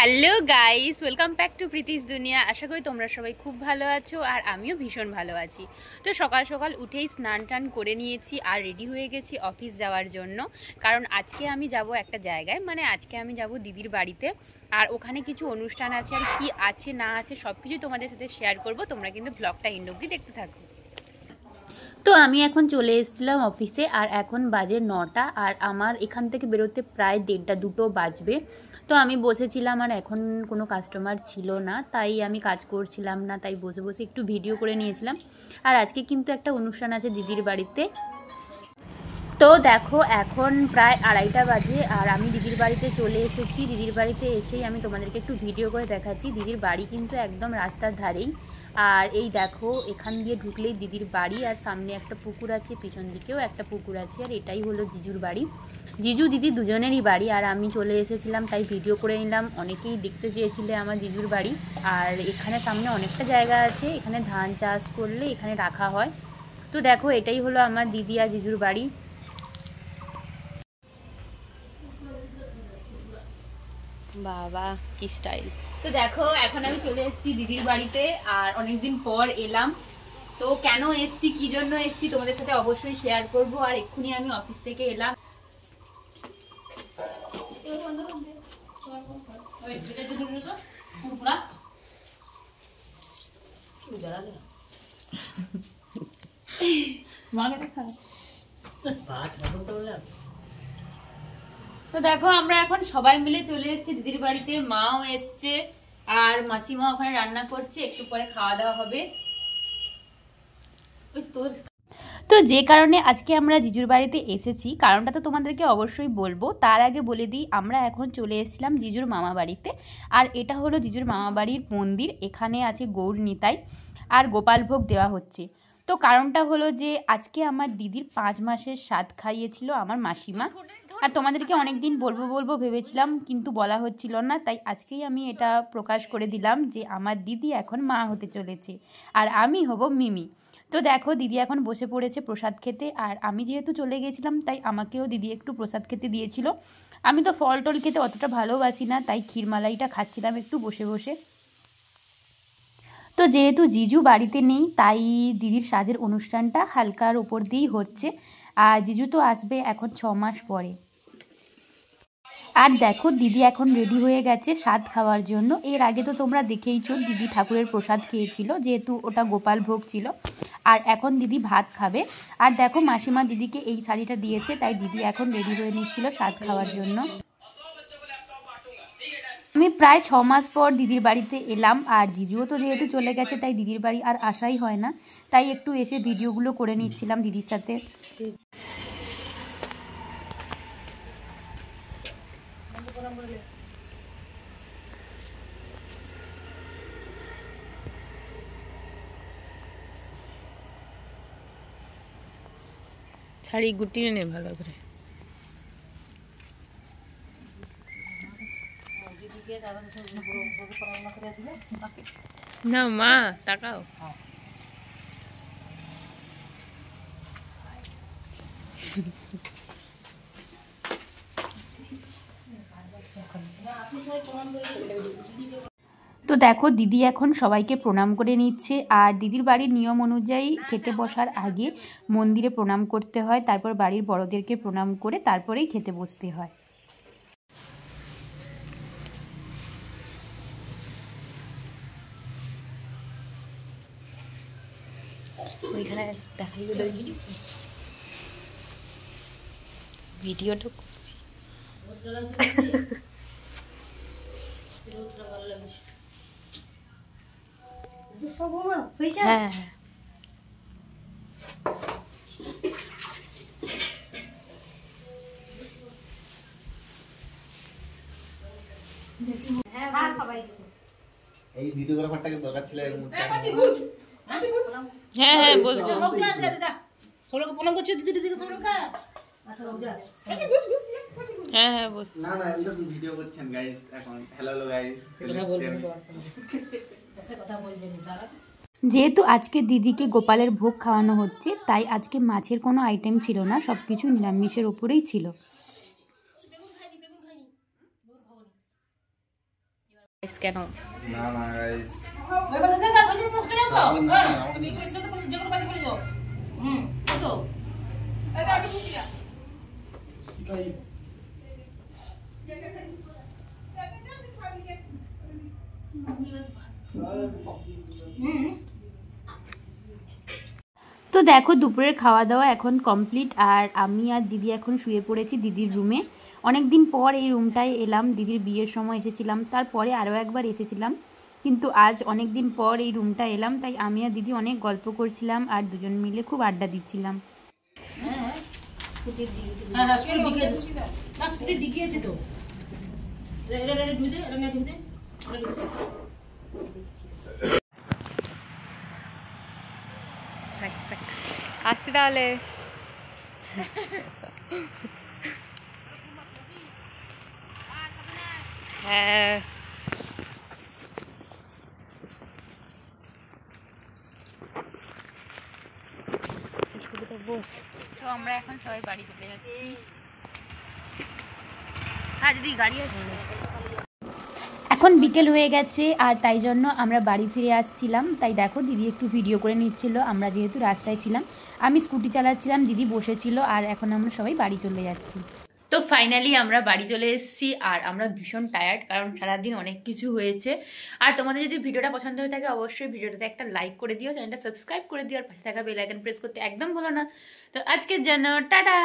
Hello guys, welcome back to Preeti's দুনিয়া। আশা করি তোমরা সবাই খুব ভালো আছো আর আমিও ভীষণ ভালো আছি। তো সকাল সকাল উঠেই স্নান টান করে নিয়েছি আর রেডি হয়ে গেছি অফিস যাওয়ার জন্য। কারণ আজকে আমি যাব একটা জায়গায়, মানে আজকে আমি যাব দিদির বাড়িতে। আর ওখানে কিছু অনুষ্ঠান আছে, আর কি আছে না আছে সব কিছু তোমাদের সাথে শেয়ার করব। তোমরা কিন্তু ব্লগটা এন্ড অবধি দেখতে থাকো। তো আমি এখন চলে এসেছিলাম অফিসে, আর এখন বাজে 9টা, আর আমার এখান থেকে বেরোতে প্রায় 1:30-2 বাজবে। তো আমি বসেছিলাম আর এখন কোনো কাস্টমার ছিল না, তাই আমি কাজ করছিলাম না, তাই বসে বসে একটু ভিডিও করে নিয়েছিলাম। আর আজকে কিন্তু একটা অনুষ্ঠান আছে দিদির বাড়িতে। তো দেখো এখন প্রায় 2:30 বাজে আর আমি দিদির বাড়িতে চলে এসেছি। দিদির বাড়িতে এসেই আমি তোমাদেরকে একটু ভিডিও করে দেখাচ্ছি। দিদির বাড়ি কিন্তু একদম রাস্তার ধারেই। আর এই দেখো, এখান দিয়ে ঢুকলেই দিদির বাড়ি, আর সামনে একটা পুকুর আছে, পিছন দিকেও একটা পুকুর আছে। আর এটাই হলো জিজুর বাড়ি। জিজু দিদি দুজনেরই বাড়ি, আর আমি চলে এসেছিলাম তাই ভিডিও করে নিলাম। অনেকেই দেখতে চেয়েছিলে আমার জিজুর বাড়ি। আর এখানে সামনে অনেকটা জায়গা আছে, এখানে ধান চাষ করলে এখানে রাখা হয়। তো দেখো, এটাই হলো আমার দিদি আর জিজুর বাড়ি। বাবা কি স্টাইল। তো দেখো, এখন আমি চলে এসেছি দিদির বাড়িতে, আর অনেকদিন পর এলাম। তো কেন এসেছি, কি জন্য এসেছি তোমাদের সাথে অবশ্যই শেয়ার করব। আর এক্ষুনি আমি অফিস থেকে এলাম। তো দেখো, আমরা এখন সবাই মিলে চলে এসেছি দিদির বাড়িতে। মাও এসছে আর মাসিমা ওখানে রান্না করছে, একটু পরে খাওয়া দাওয়া হবে। তো যে কারণে আজকে আমরা জিজুর বাড়িতে এসেছি, কারণটা তো তোমাদেরকে অবশ্যই বলবো। তার আগে বলে দিই, আমরা এখন চলে এসেছিলাম জিজুর মামা বাড়িতে। আর এটা হলো জিজুর মামা বাড়ির মন্দির। এখানে আছে গৌর নিতাই আর গোপাল ভোগ দেওয়া হচ্ছে। তো কারণটা হলো যে আজকে আমার দিদির 5 মাসের শ্রাদ্ধ খাইয়েছিল আমার মাসিমা। আর তোমাদেরকে অনেকদিন বলবো ভেবেছিলাম, কিন্তু বলা হচ্ছিল না, তাই আজকেই আমি এটা প্রকাশ করে দিলাম যে আমার দিদি এখন মা হতে চলেছে আর আমি হব মিমি। তো দেখো, দিদি এখন বসে পড়েছে প্রসাদ খেতে। আর আমি যেহেতু চলে গেছিলাম, তাই আমাকেও দিদি একটু প্রসাদ খেতে দিয়েছিল। আমি তো ফল টল খেতে অতটা ভালোবাসি না, তাই ক্ষীরমালাইটা খাচ্ছিলাম একটু বসে বসে। তো যেহেতু জিজু বাড়িতে নেই, তাই দিদির সাজের অনুষ্ঠানটা হালকার উপর দিয়েই হচ্ছে। আর জিজু তো আসবে এখন 6 মাস পরে। আর দেখো, দিদি এখন রেডি হয়ে গেছে স্বাদ খাওয়ার জন্য। এর আগে তো তোমরা দেখেইছো দিদি ঠাকুরের প্রসাদ খেয়েছিল, যেহেতু ওটা গোপাল ভোগ ছিল। আর এখন দিদি ভাত খাবে। আর দেখো, মাসিমা দিদিকে এই শাড়িটা দিয়েছে, তাই দিদি এখন রেডি হয়ে নিচ্ছিল স্বাদ খাওয়ার জন্য। আমি প্রায় 6 মাস পর দিদির বাড়িতে এলাম, আর জিজুও তো যেহেতু চলে গেছে, তাই দিদির বাড়ি আর আসাই হয় না। তাই একটু এসে ভিডিওগুলো করে নিচ্ছিলাম দিদির সাথে। শাড়ি গুটিয়ে নে ভালো করে। না মা, তাকাও। তো দেখো, দিদি এখন সবাইকে প্রণাম করে নিচ্ছে। আর দিদির বাড়ির নিয়ম অনুযায়ী খেতে বসার আগে মন্দিরে প্রণাম করতে হয়, তারপর বাড়ির বড়দেরকে প্রণাম করে তারপরেই খেতে বসতে হয়। ওইখানে দেখাই ভিডিওটা করছি। হ্যাঁ, এই ভিডিওগ্রাফারটাকে দরকার ছিল এই মুহূর্তে। হ্যাঁ হ্যাঁ বলছো। সবাইকে প্রণাম করছি দিদি দিদিকে সবাইকে। আচ্ছা রোজ যা। হ্যাঁ হ্যাঁ বস। না না, এটা তো ভিডিও করছেন গাইস এখন। হ্যালো গাইস, কথা বলবেন তো আসলে। এসে কথা বলবেন দাঁড়া। যেহেতু আজকে দিদিকে গোপালের ভোগ খাওয়ানো হচ্ছে, তাই আজকে মাছের কোনো আইটেম ছিল না, সব কিছু নিরামিষের ওপরেই ছিল। কেন না না গাইস তো দেখো দুপুরের খাওয়া দাওয়া এখন কমপ্লিট, আর আমি আর দিদি এখন শুয়ে পড়েছি দিদির রুমে। অনেক দিন পর এই রুমটায় এলাম, দিদির বিয়ের সময় এসেছিলাম, তারপরে আরও একবার এসেছিলাম, কিন্তু আজ অনেক দিন পর এই রুমটা এলাম, তাই আমি আর দিদি অনেক গল্প করছিলাম আর দুজন মিলে খুব আড্ডা দিচ্ছিলাম। আসছি তাহলে। হ্যাঁ তো আমরা এখন সবাই বাড়ি চলে যাচ্ছি। হ্যাঁ দিদি গাড়ি আছে। এখন বিকেল হয়ে গেছে আর তাই জন্য আমরা বাড়ি ফিরে আসছিলাম। তাই দেখো দিদি একটু ভিডিও করে নিচ্ছিল, আমরা যেহেতু রাস্তায় ছিলাম, আমি স্কুটি চালাচ্ছিলাম, দিদি বসেছিল, আর এখন আমরা সবাই বাড়ি চলে যাচ্ছি। তো ফাইনালি আমরা বাড়ি চলে এসেছি আর আমরা ভীষণ টায়ার্ড, কারণ সারাদিন অনেক কিছু হয়েছে। আর তোমাদের যদি ভিডিওটা পছন্দ হয়ে থাকে অবশ্যই ভিডিওটাতে একটা লাইক করে দিও, চ্যানেলটা সাবস্ক্রাইব করে দিও, আর পাশে থাকা বেল আইকন প্রেস করতে একদম ভুলো না। তো আজকের জন্য টাটা।